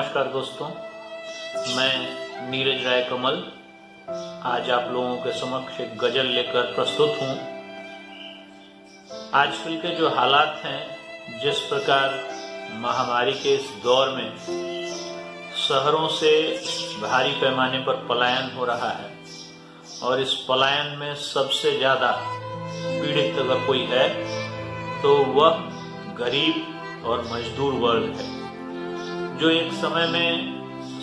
नमस्कार दोस्तों, मैं नीरज राय कमल आज आप लोगों के समक्ष एक गजल लेकर प्रस्तुत हूँ। आजकल के जो हालात हैं, जिस प्रकार महामारी के इस दौर में शहरों से भारी पैमाने पर पलायन हो रहा है और इस पलायन में सबसे ज़्यादा पीड़ित अगर कोई है तो वह गरीब और मजदूर वर्ग है, जो एक समय में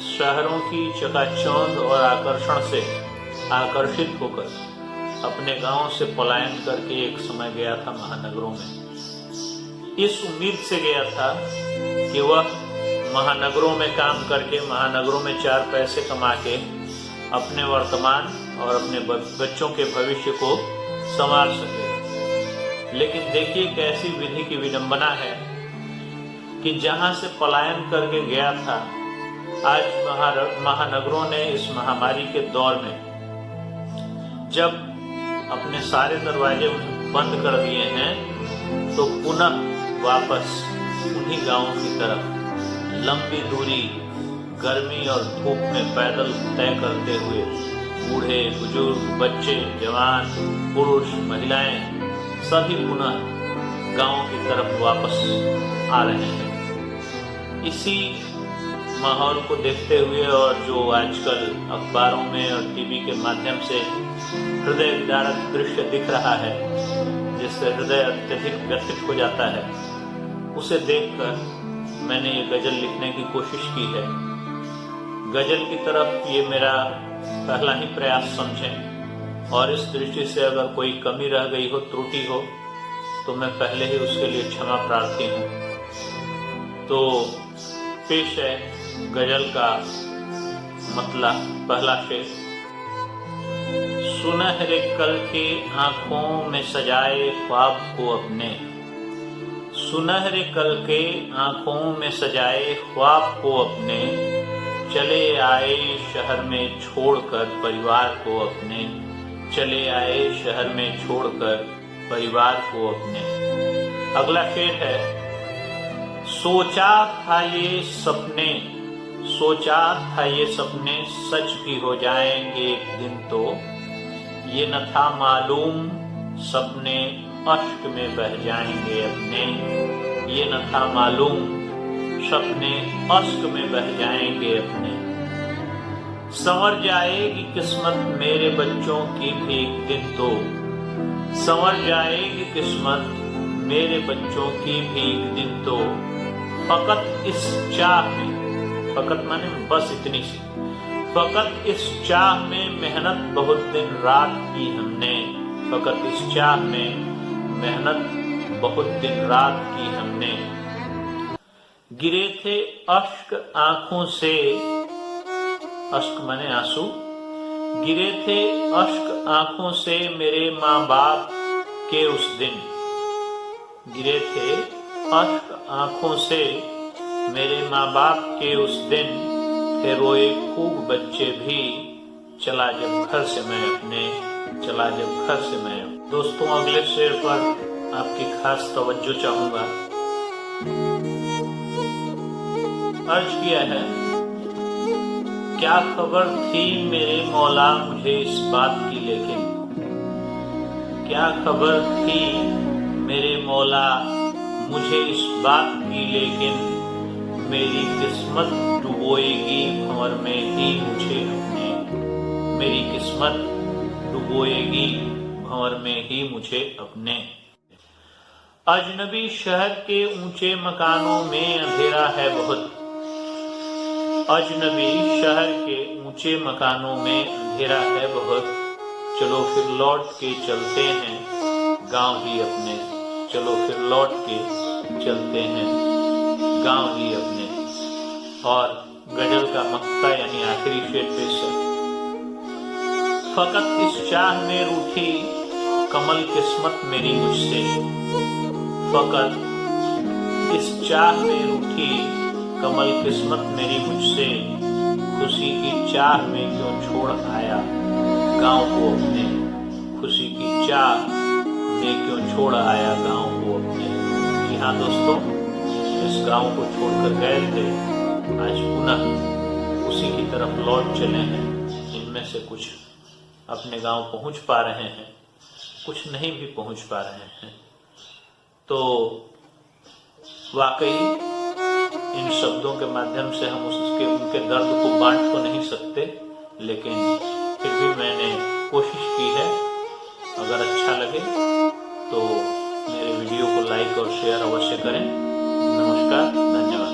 शहरों की चकाचौंध और आकर्षण से आकर्षित होकर अपने गांव से पलायन करके एक समय गया था महानगरों में। इस उम्मीद से गया था कि वह महानगरों में काम करके, महानगरों में चार पैसे कमा के अपने वर्तमान और अपने बच्चों के भविष्य को संवार सके। लेकिन देखिए कैसी विधि की विडंबना है कि जहां से पलायन करके गया था, आज महानगरों ने इस महामारी के दौर में जब अपने सारे दरवाजे बंद कर दिए हैं तो पुनः वापस उन्हीं गांवों की तरफ लंबी दूरी गर्मी और धूप में पैदल तय करते हुए बूढ़े, बुजुर्ग, बच्चे, जवान, पुरुष, महिलाएं सभी पुनः गांव की तरफ वापस आ रहे हैं। इसी माहौल को देखते हुए और जो आजकल अखबारों में और टीवी के माध्यम से हृदय विदारक दृश्य दिख रहा है, जिससे हृदय अत्यधिक व्यथित हो जाता है, उसे देखकर मैंने ये गजल लिखने की कोशिश की है। गजल की तरफ ये मेरा पहला ही प्रयास समझें और इस दृष्टि से अगर कोई कमी रह गई हो, त्रुटि हो, तो मैं पहले ही उसके लिए क्षमा प्रार्थी हूँ। तो पेश है गजल का मतला, पहला शेर। सुनहरे कल के आंखों में सजाए ख्वाब को अपने, सुनहरे कल के आंखों में सजाए ख्वाब को अपने, चले आए शहर में छोड़कर परिवार को अपने, चले आए शहर में छोड़कर परिवार को अपने। अगला शेर है। सोचा था ये सपने, सोचा था ये सपने सच भी हो जाएंगे एक दिन तो, ये न था मालूम सपने अश्क में बह जाएंगे अपने, ये न था मालूम सपने अश्क में बह जाएंगे अपने। संवर जाएगी किस्मत मेरे बच्चों की भी एक दिन तो, संवर जाएगी किस्मत मेरे बच्चों की भी एक दिन तो, फकत इस चाह में, फकत माने बस इतनी सी, फकत इस चाह में मेहनत बहुत दिन रात की हमने, फकत इस चाह में मेहनत बहुत दिन रात की हमने। गिरे थे अश्क आंखों से, अश्क माने आंसू, गिरे थे अश्क आंखों से मेरे माँ बाप के उस दिन, गिरे थे अश्क आंखों से मेरे माँ बाप के उस दिन, फिर रोए खूब बच्चे भी, चला जब घर से मैं अपने, चला जब घर से मैं। दोस्तों, अगले शेर पर आपकी खास तवज्जो चाहूंगा। अर्ज किया है। क्या खबर थी मेरे मौला मुझे इस बात की, लेकिन क्या खबर थी मेरे मौला मुझे इस बात की, लेकिन मेरी किस्मत डुबोएगी भंवर में ही मुझे अपने, मेरी किस्मत डुबोएगी भंवर में ही मुझे अपने। अजनबी शहर के ऊंचे मकानों में अंधेरा है बहुत, अजनबी शहर के ऊंचे मकानों में अंधेरा है बहुत, चलो फिर लौट के चलते हैं गांव ही अपने, चलो फिर लौट के चलते हैं गांव ही अपने। और गजल का मक्ता यानी आखिरी शेर पेश है। फकत इस चाह में रूठी कमल किस्मत मेरी मुझसे, फकत इस चाह में रूठी कमल किस्मत मेरी मुझसे, खुशी की चाह में क्यों छोड़ आया गांव को अपने, खुशी की चाह में क्यों छोड़ आया गांव को अपने। जी हाँ दोस्तों, इस गांव को छोड़कर गए थे आज पुनः उसी की तरफ लौट चले हैं। इनमें से कुछ अपने गांव पहुंच पा रहे हैं, कुछ नहीं भी पहुंच पा रहे हैं। तो वाकई इन शब्दों के माध्यम से हम उनके दर्द को बांट तो नहीं सकते, लेकिन फिर भी मैंने कोशिश की है। अगर अच्छा लगे तो मेरे वीडियो को लाइक और शेयर अवश्य करें। नमस्कार, धन्यवाद।